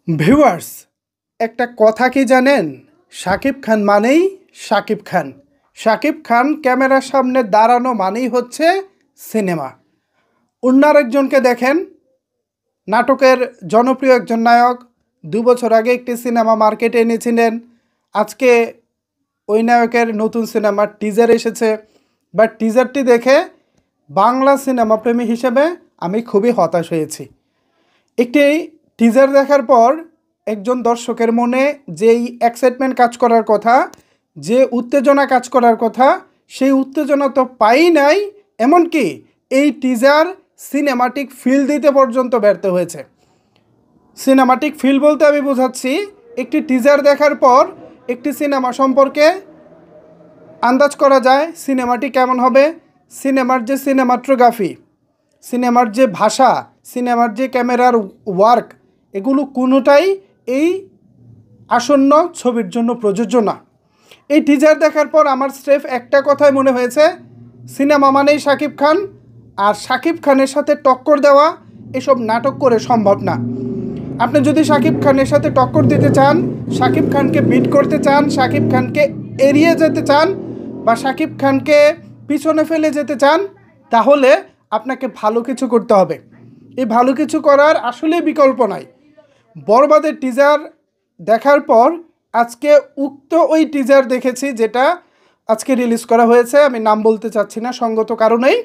Viewers, একটা কথা কি জানেন? শাকিব খান মানেই শাকিব খান। শাকিব খান ক্যামেরার সামনে দাঁড়ানো মানেই হচ্ছে সিনেমা। অন্য আরেকজনকে দেখেন, নাটকের জনপ্রিয় একজন নায়ক, 2 বছর আগে একটি সিনেমা মার্কেটে এনেছিলেন। আজকে ওই নায়কের নতুন সিনেমার টিজার এসেছে, বাট টিজারটি দেখে বাংলা সিনেমা প্রেমী হিসেবে আমি খুবই হতাশ হয়েছি। একটি টিজার দেখার পর একজন দর্শকের মনে যেই এক্সাইটমেন্ট কাজ করার কথা, যে উত্তেজনা কাজ করার কথা, সেই উত্তেজনা তো পাই নাই। এমনকি এই টিজার সিনেমাটিক ফিল দিতে পর্যন্ত ব্যর্থ হয়েছে। সিনেমাটিক ফিল বলতে আমি বোঝাচ্ছি, একটি টিজার দেখার পর একটি সিনেমা সম্পর্কে আন্দাজ করা যায় সিনেমাটি কেমন হবে। সিনেমার যে সিনেমাটোগ্রাফি, সিনেমার যে ভাষা, সিনেমার যে ক্যামেরার ওয়ার্ক, এগুলো কোনোটাই এই আসন্ন ছবির জন্য প্রযোজ্য না। এই টিজার দেখার পর আমার স্রেফ একটা কথাই মনে হয়েছে, সিনেমা মানেই শাকিব খান, আর শাকিব খানের সাথে টক্কর দেওয়া এসব নাটক করে সম্ভব না। আপনি যদি শাকিব খানের সাথে টক্কর দিতে চান, শাকিব খানকে বিট করতে চান, শাকিব খানকে এড়িয়ে যেতে চান, বা শাকিব খানকে পিছনে ফেলে যেতে চান, তাহলে আপনাকে ভালো কিছু করতে হবে। এই ভালো কিছু করার আসলে বিকল্প নাই। বরবাদের টিজার দেখার পর আজকে উক্ত ওই টিজার দেখেছি, যেটা আজকে রিলিজ করা হয়েছে, আমি নাম বলতে চাচ্ছি না সঙ্গত কারণেই।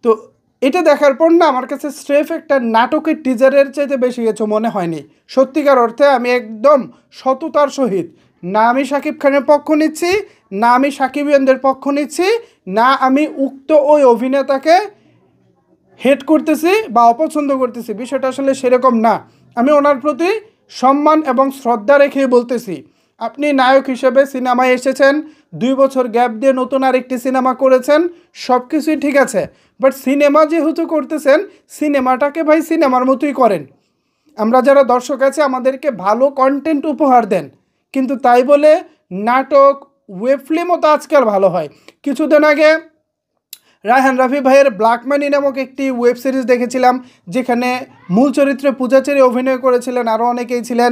তো এটা দেখার পর না, আমার কাছে স্রেফ একটা নাটকের টিজারের চাইতে বেশি কিছু মনে হয়নি। সত্যিকার অর্থে আমি একদম সততার সহিত, না আমি শাকিব খানের পক্ষ নিচ্ছি, না আমি শাকিবিয়ানদের পক্ষ নিচ্ছি, না আমি উক্ত ওই অভিনেতাকে হেট করতেছি বা অপছন্দ করতেছি, বিষয়টা আসলে সেরকম না। আমি ওনার প্রতি সম্মান এবং শ্রদ্ধা রেখে বলতেছি, আপনি নায়ক হিসেবে সিনেমায় এসেছেন, 2 বছর গ্যাপ দিয়ে নতুন আরেকটি সিনেমা করেছেন, সব কিছুই ঠিক আছে, বাট সিনেমা যেহেতু করতেছেন, সিনেমাটাকে ভাই সিনেমার মতোই করেন। আমরা যারা দর্শক আছে, আমাদেরকে ভালো কন্টেন্ট উপহার দেন, কিন্তু তাই বলে নাটক, ওয়েব ফিল্মও তো আজকাল ভালো হয়। কিছুদিন আগে রায়হান রাফি ভাইয়ের ব্ল্যাক মানি নামক একটি ওয়েব সিরিজ দেখেছিলাম, যেখানে মূল চরিত্রে পূজাচেরি অভিনয় করেছিলেন, আরও অনেকেই ছিলেন।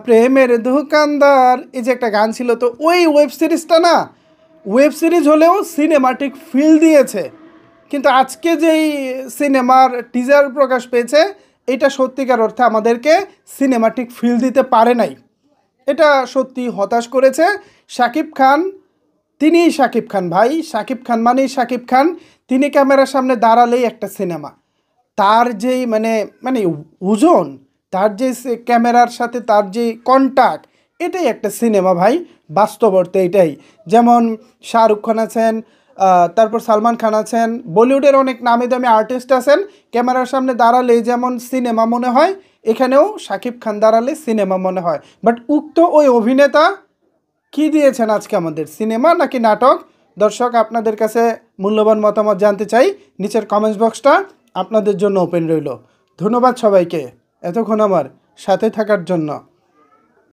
প্রেমের দোকানদার, এই যে একটা গান ছিল, তো ওই ওয়েব সিরিজটা না ওয়েব সিরিজ হলেও সিনেমাটিক ফিল দিয়েছে। কিন্তু আজকে যেই সিনেমার টিজার প্রকাশ পেয়েছে, এটা সত্যিকার অর্থে আমাদেরকে সিনেমাটিক ফিল দিতে পারে নাই। এটা সত্যি হতাশ করেছে। শাকিব খান তিনিই শাকিব খান ভাই, শাকিব খান মানেই শাকিব খান। তিনি ক্যামেরার সামনে দাঁড়ালেই একটা সিনেমা। তার যেই মানে মানে ওজন, তার যে ক্যামেরার সাথে তার যে কন্টাক্ট, এটাই একটা সিনেমা ভাই, বাস্তব অর্থে এটাই। যেমন শাহরুখ খান আছেন, তারপর সালমান খান আছেন, বলিউডের অনেক নামি দামি আর্টিস্ট আছেন, ক্যামেরার সামনে দাঁড়ালেই যেমন সিনেমা মনে হয়, এখানেও শাকিব খান দাঁড়ালে সিনেমা মনে হয়। বাট উক্ত ওই অভিনেতা কি দিয়েছেন আজকে আমাদের, সিনেমা নাকি নাটক? দর্শক, আপনাদের কাছে মূল্যবান মতামত জানতে চাই। নিচের কমেন্টস বক্সটা আপনাদের জন্য ওপেন রইল। ধন্যবাদ সবাইকে এতক্ষণ আমার সাথে থাকার জন্য।